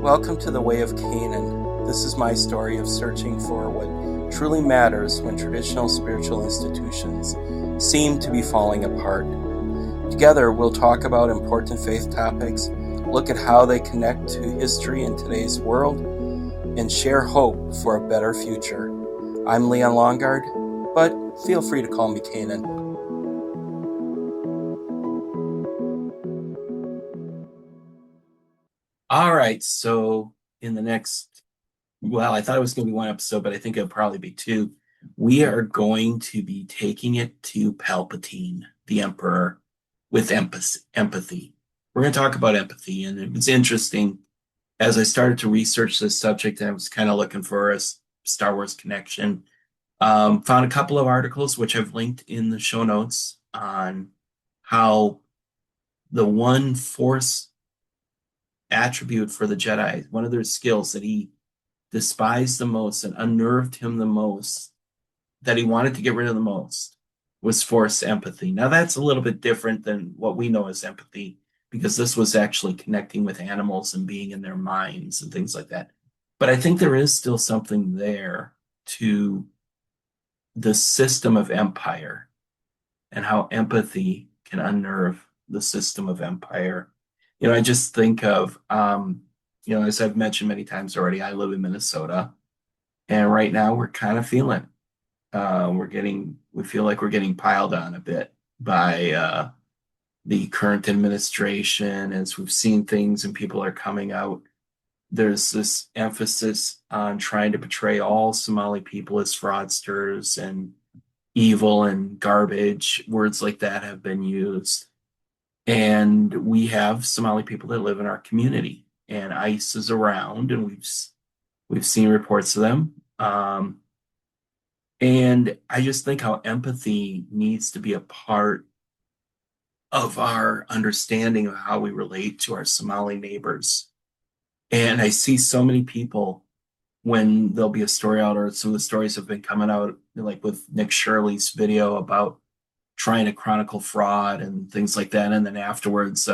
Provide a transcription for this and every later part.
Welcome to the Way of Canaan. This is my story of searching for what truly matters when traditional spiritual institutions seem to be falling apart. Together, we'll talk about important faith topics, look at how they connect to history in today's world, and share hope for a better future. I'm Leon Longard, but feel free to call me Canaan. All right, so in the next, I thought it was going to be one episode, but I think it'll probably be two. We are going to be taking it to Palpatine, the Emperor, with empathy. We're going to talk about empathy, and it was interesting. As I started to research this subject, I was kind of looking for a Star Wars connection. Found a couple of articles, which I've linked in the show notes, on how the one Force attribute for the Jedi, one of their skills that he despised the most and unnerved him the most, that he wanted to get rid of the most, was Force empathy. Now that's a little bit different than what we know as empathy, because this was actually connecting with animals and being in their minds and things like that. But I think there is still something there to the system of empire and how empathy can unnerve the system of empire. I just think of, as I've mentioned many times already, I live in Minnesota, and right now we're kind of feeling, we feel like we're getting piled on a bit by the current administration. As we've seen things and people are coming out, there's this emphasis on trying to portray all Somali people as fraudsters and evil and garbage. Words like that have been used. And we have Somali people that live in our community, and ICE is around, and we've seen reports of them. And I just think how empathy needs to be a part of our understanding of how we relate to our Somali neighbors. And I see so many people, when there'll be a story out, or some of the stories have been coming out, like with Nick Shirley's video about trying to chronicle fraud and things like that. And then afterwards,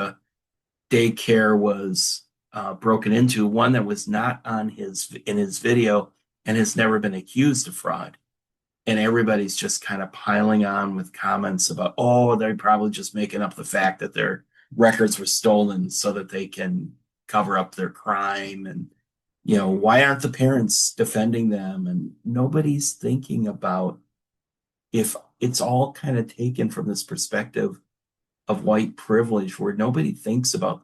daycare was broken into, one that was not in his video and has never been accused of fraud. And everybody's just kind of piling on with comments about, they're probably just making up the fact that their records were stolen so that they can cover up their crime. And, why aren't the parents defending them? And nobody's thinking about, if it's all kind of taken from this perspective of white privilege, where nobody thinks about,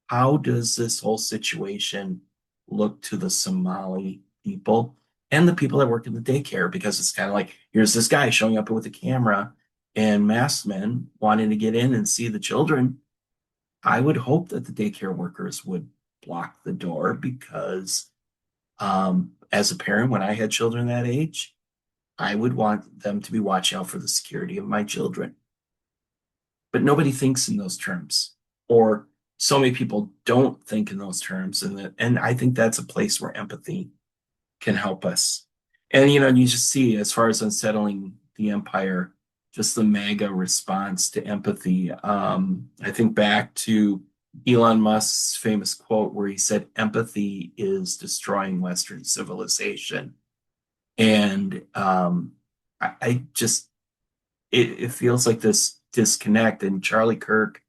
how does this whole situation look to the Somali people and the people that work in the daycare? Because it's kind of like, here's this guy showing up with a camera and masked men wanting to get in and see the children. I would hope that the daycare workers would block the door, because as a parent, when I had children that age, I would want them to be watching out for the security of my children. But nobody thinks in those terms, or so many people don't think in those terms. And I think that's a place where empathy can help us. And, you just see, as far as unsettling the empire, just the mega response to empathy. I think back to Elon Musk's famous quote where he said, empathy is destroying Western civilization. And I just, it feels like this disconnect. And Charlie Kirk,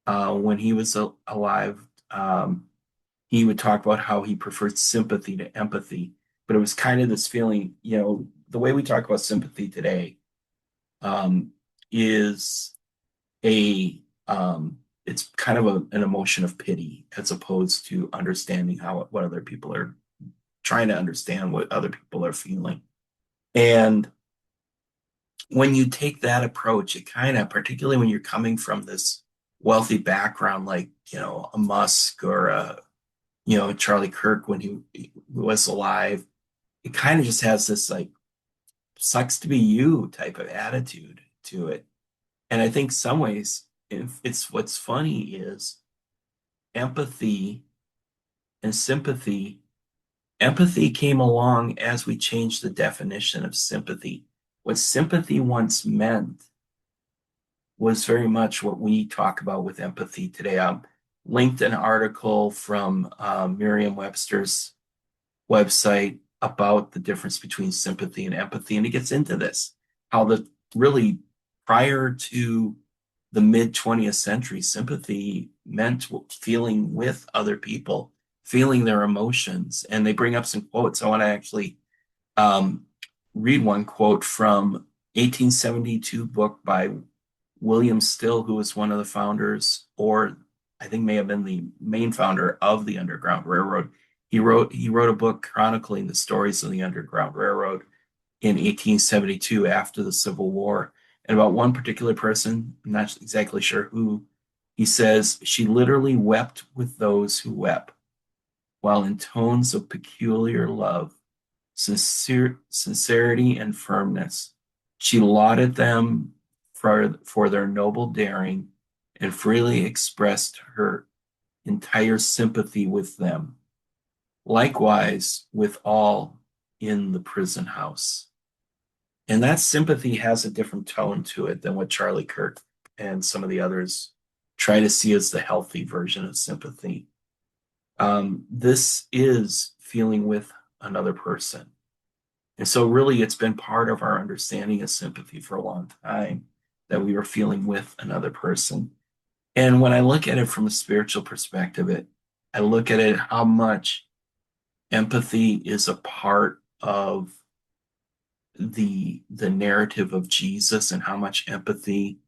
when he was alive, he would talk about how he preferred sympathy to empathy. But it was kind of this feeling, the way we talk about sympathy today is it's kind of an emotion of pity, as opposed to understanding what other people are trying to understand, what other people are feeling. And when you take that approach, it kind of, particularly when you're coming from this wealthy background, like, a Musk or Charlie Kirk when he was alive, it kind of just has this like, sucks to be you type of attitude to it. And I think some ways, what's funny is empathy and sympathy. Empathy came along as we changed the definition of sympathy. What sympathy once meant was very much what we talk about with empathy today. linked an article from Merriam-Webster's website about the difference between sympathy and empathy, and it gets into this, how the really prior to the mid 20th century, sympathy meant feeling with other people, feeling their emotions. And they bring up some quotes. I want to actually um, read one quote from 1872 book by William Still, who was one of the founders, or I think may have been the main founder of the Underground Railroad. He wrote a book chronicling the stories of the Underground Railroad in 1872 after the Civil War. And about one particular person, I'm not exactly sure who, he says, she literally wept with those who wept, while in tones of peculiar love, sincerity, and firmness, she lauded them for their noble daring and freely expressed her entire sympathy with them. Likewise, with all in the prison house. And that sympathy has a different tone to it than what Charlie Kirk and some of the others try to see as the healthy version of sympathy. This is feeling with another person. And so, really, it's been part of our understanding of sympathy for a long time that we were feeling with another person. And when I look at it from a spiritual perspective, I look at it how much empathy is a part of the narrative of Jesus and how much empathy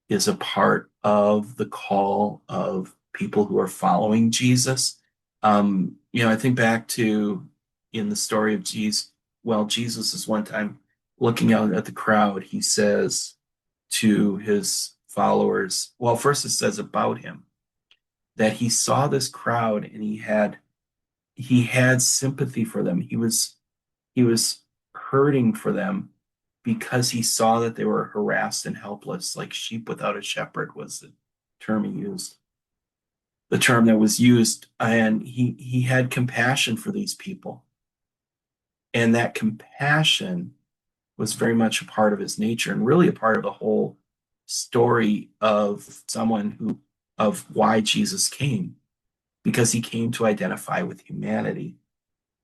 is a part of the call of people who are following Jesus. I think back to in the story of Jesus, well, Jesus is one time looking out at the crowd, he says to his followers, well, first it says about him that he saw this crowd and he had sympathy for them. He was hurting for them because he saw that they were harassed and helpless, like sheep without a shepherd was term he used, the term that was used. And he had compassion for these people. And that compassion was very much a part of his nature and really a part of the whole story of of why Jesus came, because he came to identify with humanity.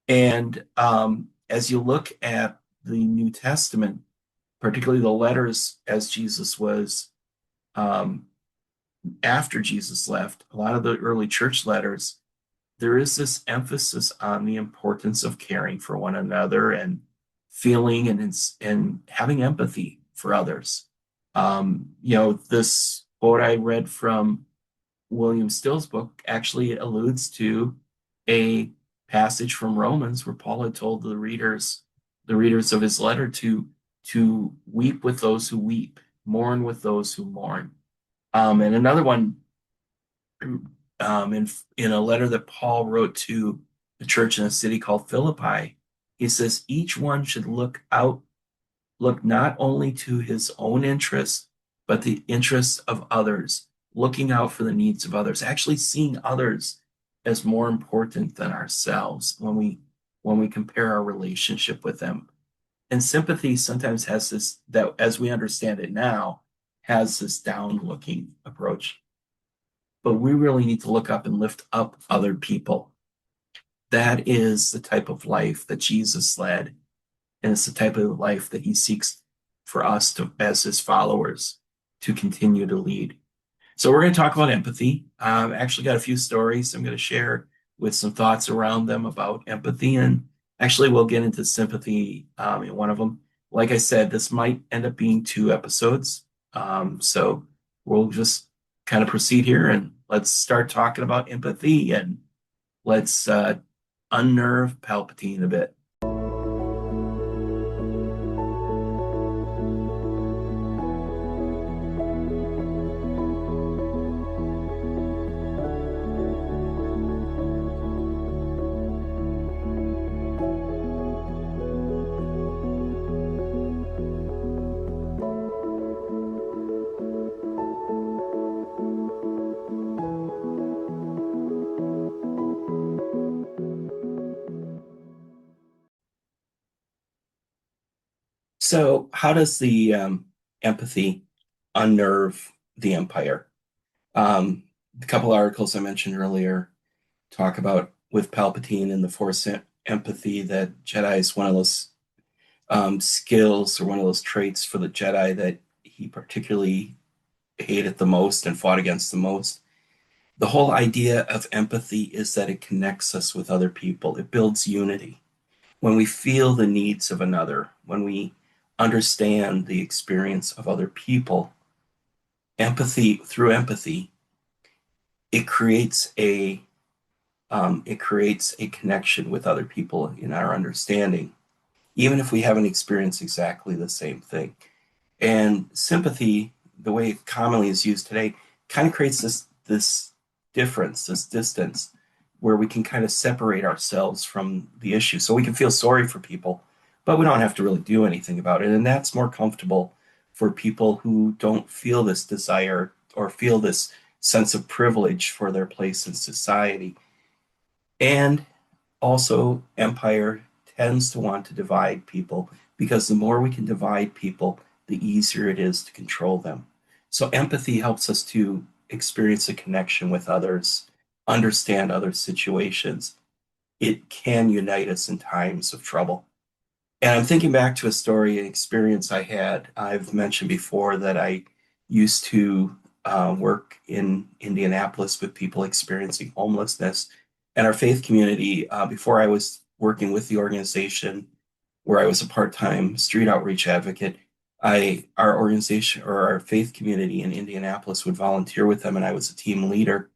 And as you look at the New Testament, particularly the letters as Jesus was um, after Jesus left, a lot of the early church letters, there is this emphasis on the importance of caring for one another and feeling and having empathy for others. This quote I read from William Still's book actually alludes to a passage from Romans where Paul had told the readers of his letter to weep with those who weep, mourn with those who mourn. And another one, in a letter that Paul wrote to the church in a city called Philippi, he says each one should look not only to his own interests, but the interests of others, looking out for the needs of others, actually seeing others as more important than ourselves when we compare our relationship with them. And sympathy sometimes has this, that as we understand it now, has this down looking approach. But we really need to look up and lift up other people. That is the type of life that Jesus led, and it's the type of life that he seeks for us to, as his followers, to continue to lead. So we're going to talk about empathy. I've actually got a few stories I'm going to share with some thoughts around them about empathy. And actually, we'll get into sympathy in one of them. Like I said, this might end up being 2 episodes. So we'll just kind of proceed here and let's start talking about empathy and let's unnerve Palpatine a bit. So, how does the empathy unnerve the Empire? Um, a couple articles I mentioned earlier talk about with Palpatine and the Force empathy that Jedi is one of those skills or one of those traits for the Jedi that he particularly hated the most and fought against the most. The whole idea of empathy is that it connects us with other people, it builds unity. When we feel the needs of another, when we understand the experience of other people, through empathy, it creates a connection with other people in our understanding, even if we haven't experienced exactly the same thing. And sympathy, the way it commonly is used today, kind of creates this difference, this distance, where we can kind of separate ourselves from the issue. So we can feel sorry for people, but we don't have to really do anything about it. And that's more comfortable for people who don't feel this desire or feel this sense of privilege for their place in society. And also, empire tends to want to divide people because the more we can divide people, the easier it is to control them. So, empathy helps us to experience a connection with others, understand other situations. It can unite us in times of trouble. And I'm thinking back to a story, an experience I had. I've mentioned before that I used to work in Indianapolis with people experiencing homelessness. And our faith community, before I was working with the organization where I was a part-time street outreach advocate, our organization or our faith community in Indianapolis would volunteer with them, and I was a team leader.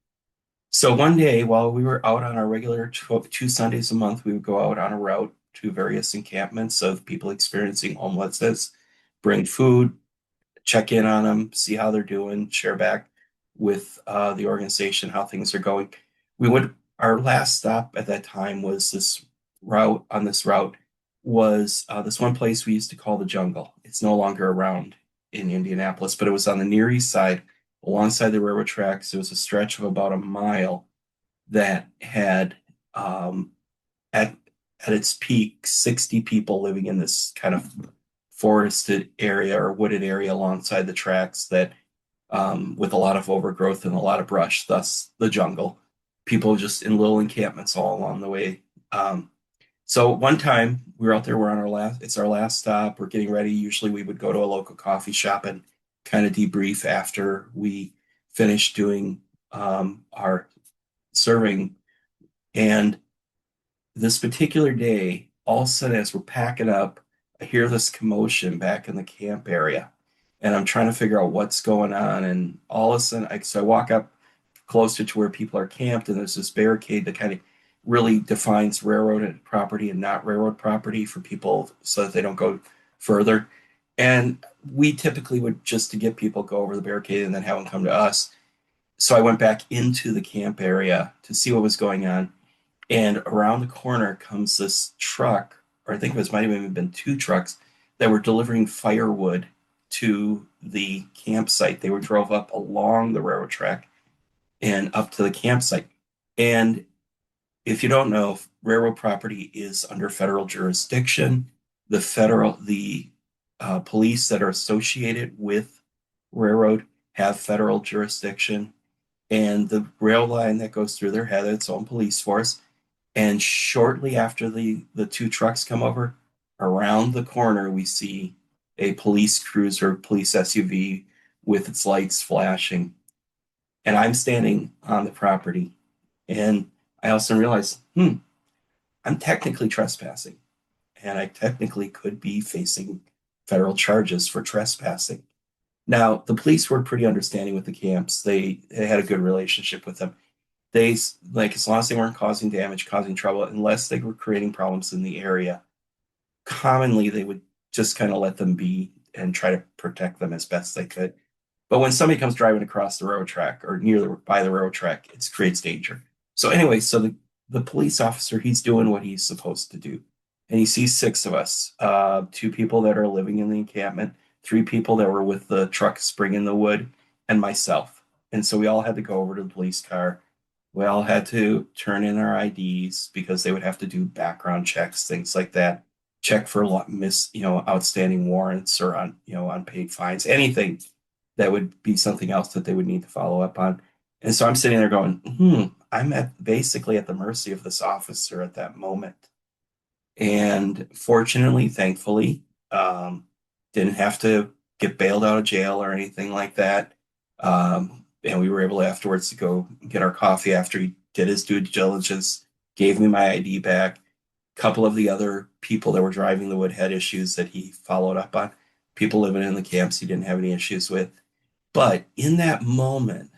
So one day, while we were out on our regular two Sundays a month, we would go out on a route to various encampments of people experiencing homelessness, bring food, check in on them, see how they're doing, share back with the organization how things are going. Our last stop at that time was this route was this one place we used to call the Jungle. It's no longer around in Indianapolis, but it was on the Near East Side alongside the railroad tracks. It was a stretch of about a mile that had at at its peak 60 people living in this kind of forested area or wooded area alongside the tracks that with a lot of overgrowth and a lot of brush, thus the jungle. People just in little encampments all along the way. So one time we were out there, it's our last stop. We're getting ready. Usually we would go to a local coffee shop and kind of debrief after we finished doing our serving. And this particular day, all of a sudden, as we're packing up, I hear this commotion back in the camp area. And I'm trying to figure out what's going on. And all of a sudden, so I walk up closer to where people are camped, and there's this barricade that kind of really defines railroad property and not railroad property for people so that they don't go further. And we typically would just to get people go over the barricade and then have them come to us. So I went back into the camp area to see what was going on. And around the corner comes this truck, or I think it might have even been two trucks that were delivering firewood to the campsite. They were drove up along the railroad track and up to the campsite. And if you don't know, railroad property is under federal jurisdiction. The police that are associated with railroad have federal jurisdiction, and the rail line that goes through there had its own police force. And shortly after the two trucks come over, around the corner, we see a police cruiser, police SUV with its lights flashing. And I'm standing on the property. And I also realized, I'm technically trespassing. And I technically could be facing federal charges for trespassing. Now, the police were pretty understanding with the camps. They had a good relationship with them. They like as long as they weren't causing damage, causing trouble, unless they were creating problems in the area. Commonly, they would just kind of let them be and try to protect them as best they could. But when somebody comes driving across the railroad track or by the railroad track, it creates danger. So anyway, so the police officer, he's doing what he's supposed to do, and he sees six of us, two people that are living in the encampment, three people that were with the truck spring in the wood, and myself. And so we all had to go over to the police car. We all had to turn in our IDs because they would have to do background checks, things like that. Check for outstanding warrants or unpaid fines, anything that would be something else that they would need to follow up on. And so I'm sitting there going, I'm basically at the mercy of this officer at that moment. And fortunately, thankfully, didn't have to get bailed out of jail or anything like that. And we were able afterwards to go get our coffee after he did his due diligence, gave me my ID back. A couple of the other people that were driving the wood had issues that he followed up on. People living in the camps he didn't have any issues with. But in that moment,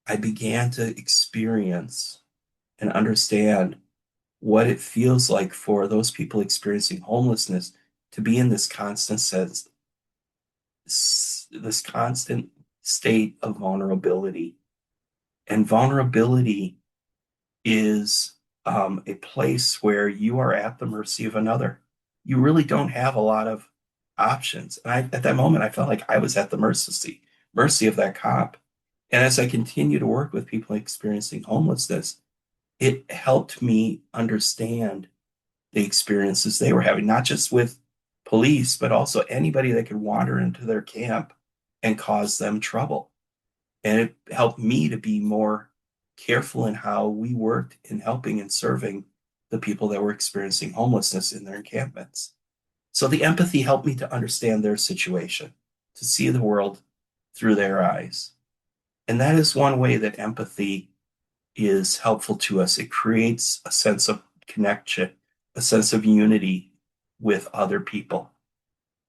I began to experience and understand what it feels like for those people experiencing homelessness to be in this constant sense, this constant state of vulnerability. And vulnerability is a place where you are at the mercy of another. You really don't have a lot of options. And at that moment, I felt like I was at the mercy of that cop. And as I continue to work with people experiencing homelessness, it helped me understand the experiences they were having, not just with police, but also anybody that could wander into their camp and cause them trouble. And it helped me to be more careful in how we worked in helping and serving the people that were experiencing homelessness in their encampments. So the empathy helped me to understand their situation, to see the world through their eyes. And that is one way that empathy is helpful to us. It creates a sense of connection, a sense of unity with other people,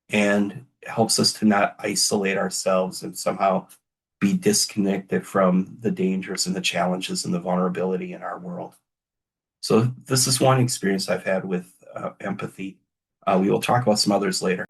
and helps us to not isolate ourselves and somehow be disconnected from the dangers and the challenges and the vulnerability in our world. So, this is one experience I've had with empathy. We will talk about some others later.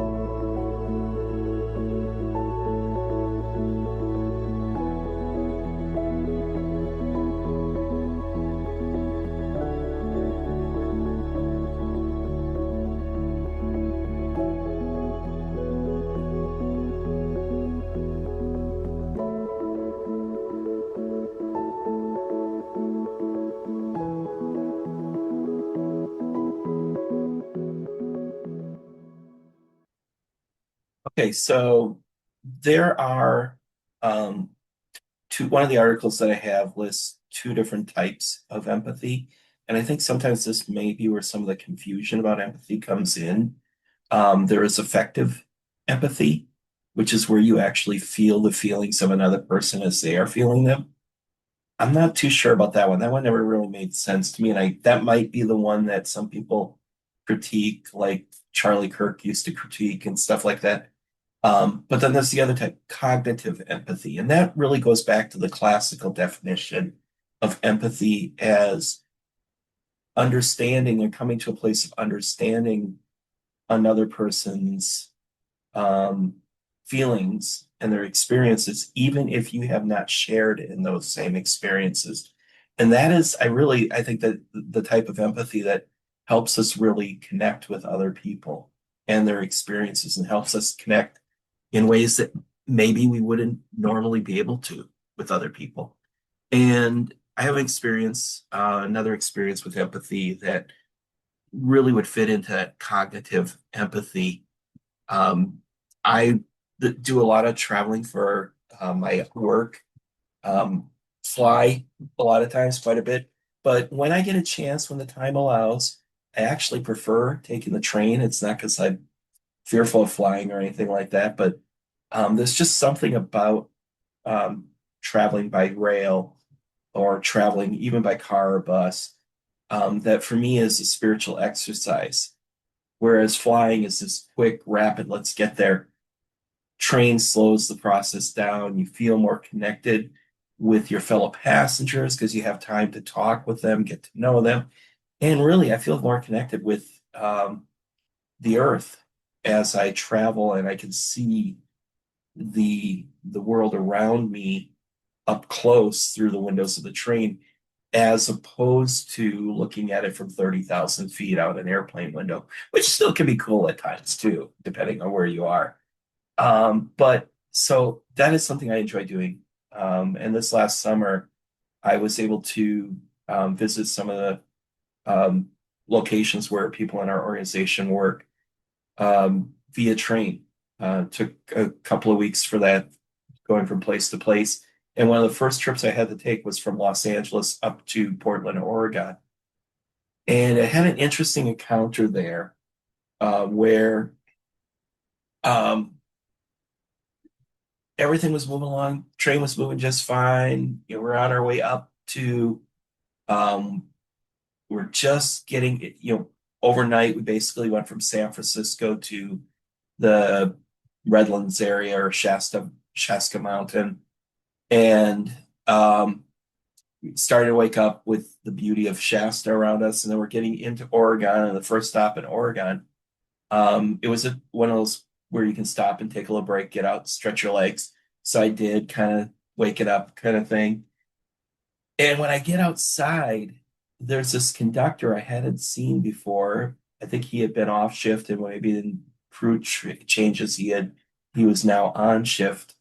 Okay, so there are um, one of the articles that I have lists two different types of empathy. And I think sometimes this may be where some of the confusion about empathy comes in. There is effective empathy, which is where you actually feel the feelings of another person as they are feeling them. I'm not too sure about that one. That one never really made sense to me. And that might be the one that some people critique, like Charlie Kirk used to critique and stuff like that. But then there's the other type, cognitive empathy. And that really goes back to the classical definition of empathy as understanding and coming to a place of understanding another person's um, feelings and their experiences, even if you have not shared in those same experiences. And that is, I think that the type of empathy that helps us really connect with other people and their experiences and helps us connect in ways that maybe we wouldn't normally be able to with other people. And I have another experience with empathy that really would fit into that cognitive empathy. I do a lot of traveling for my work, um, fly a lot of times, quite a bit. But when I get a chance, when the time allows, I actually prefer taking the train. It's not because I'm fearful of flying or anything like that, but there's just something about um, traveling by rail or traveling even by car or bus that for me is a spiritual exercise. Whereas flying is this quick, rapid, let's get there. Train slows the process down. You feel more connected with your fellow passengers because you have time to talk with them, get to know them. And really, I feel more connected with the earth as I travel and I can see the world around me up close through the windows of the train, as opposed to looking at it from 30,000 feet out an airplane window, which still can be cool at times too, depending on where you are. But so that is something I enjoy doing. And this last summer, I was able to visit some of the um, locations where people in our organization work via train. Took a couple of weeks for that, going from place to place. And one of the first trips I had to take was from Los Angeles up to Portland, Oregon. And I had an interesting encounter there where um, everything was moving along, train was moving just fine. We're on our way up to, um, we're just getting, overnight. We basically went from San Francisco to the Redlands area or Shasta Mountain, and started to wake up with the beauty of Shasta around us. And then we're getting into Oregon, and the first stop in Oregon, it was one of those where you can stop and take a little break, get out, stretch your legs. So I did, kind of wake it up kind of thing. And when I get outside, there's this conductor I hadn't seen before. I think he had been off shift, and maybe in changes he was now on shift.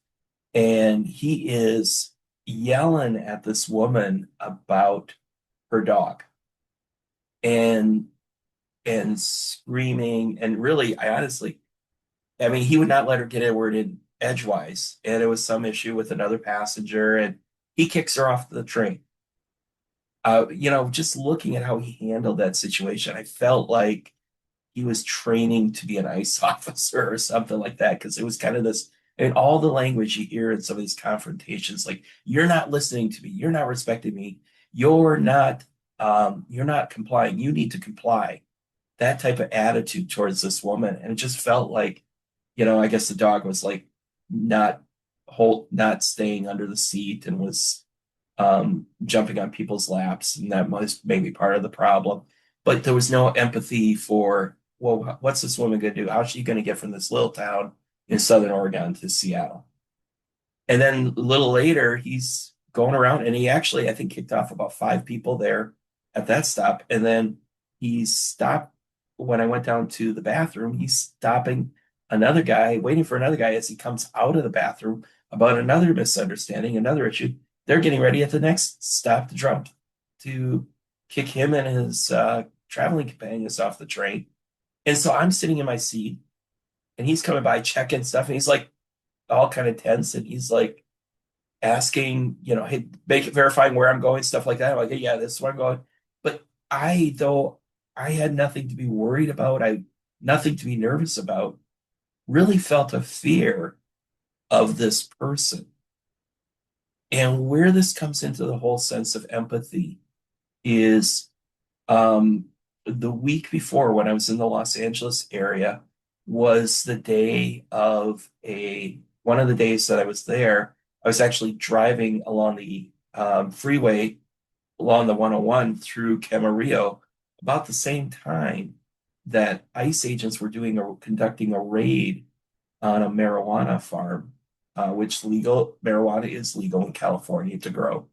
And he is yelling at this woman about her dog, and screaming, and really, I honestly, I mean, he would not let her get a word in edgewise, and it was some issue with another passenger, and he kicks her off the train. Just looking at how he handled that situation, I felt like he was training to be an ICE officer or something like that, because it was kind of this, and all the language you hear in some of these confrontations, like, you're not listening to me, you're not respecting me, you're not complying, you need to comply. That type of attitude towards this woman. And it just felt like, I guess the dog was like not not staying under the seat, and was jumping on people's laps, and that was maybe part of the problem. But there was no empathy for, well, what's this woman going to do? How's she going to get from this little town in Southern Oregon to Seattle? And then a little later, he's going around, and he actually, I think, kicked off about five people there at that stop. And then he stopped when I went down to the bathroom. He's stopping another guy, waiting for another guy as he comes out of the bathroom about another misunderstanding, another issue. They're getting ready at the next stop to kick him and his traveling companions off the train. And so I'm sitting in my seat, and he's coming by checking stuff, and he's like all kind of tense, and he's like asking, hey, verifying where I'm going, stuff like that. I'm like, hey, yeah, this is where I'm going. But though I had nothing to be worried about, nothing to be nervous about, really felt a fear of this person. And where this comes into the whole sense of empathy is um, the week before, when I was in the Los Angeles area, was the day of one of the days that I was there. I was actually driving along the freeway along the 101 through Camarillo about the same time that ICE agents were conducting a raid on a marijuana farm, which legal marijuana is legal in California to grow,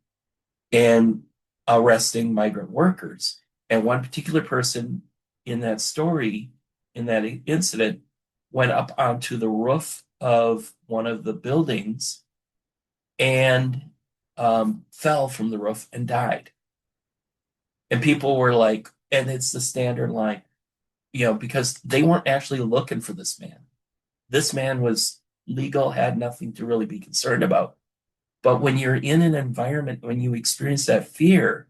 and arresting migrant workers. And one particular person in that story, in that incident, went up onto the roof of one of the buildings and fell from the roof and died. And people were like, and it's the standard line, because they weren't actually looking for this man. This man was legal, had nothing to really be concerned about. But when you're in an environment, when you experience that fear,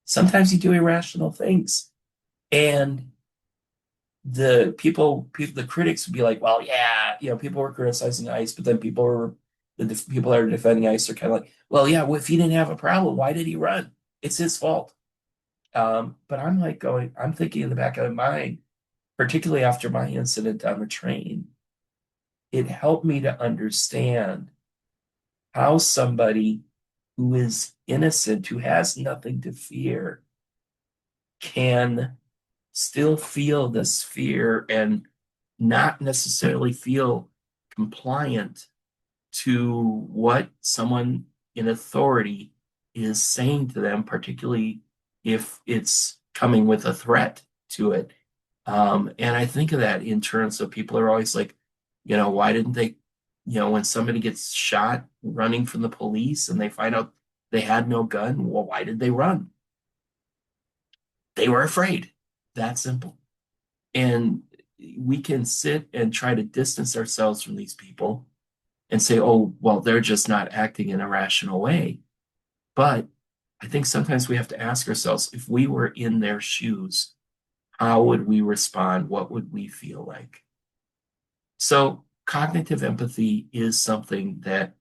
sometimes you do irrational things. And the critics would be like, well, yeah, people were criticizing ICE, but then the people that are defending ICE are kind of like, well, yeah, well, if he didn't have a problem, why did he run? It's his fault. But I'm thinking in the back of my mind, particularly after my incident on the train, it helped me to understand how somebody who is innocent, who has nothing to fear, can still feel this fear and not necessarily feel compliant to what someone in authority is saying to them, particularly if it's coming with a threat to it. And I think of that in terms of, people are always like, why didn't they, when somebody gets shot running from the police and they find out they had no gun, well, why did they run? They were afraid. That simple. And we can sit and try to distance ourselves from these people, and say, oh, well, they're just not acting in a rational way. But I think sometimes we have to ask ourselves, if we were in their shoes, how would we respond? What would we feel like? So, cognitive empathy is something that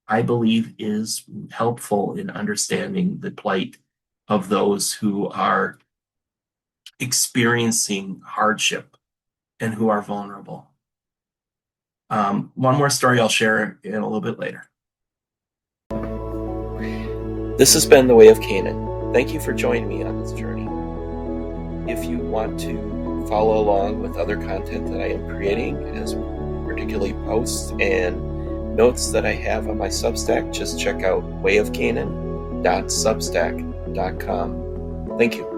I believe is helpful in understanding the plight of those who are experiencing hardship and who are vulnerable. One more story I'll share in a little bit later. This has been The Way of Canaan. Thank you for joining me on this journey. If you want to follow along with other content that I am creating, as particularly posts and notes that I have on my Substack, just check out wayofcanaan.substack.com. Thank you.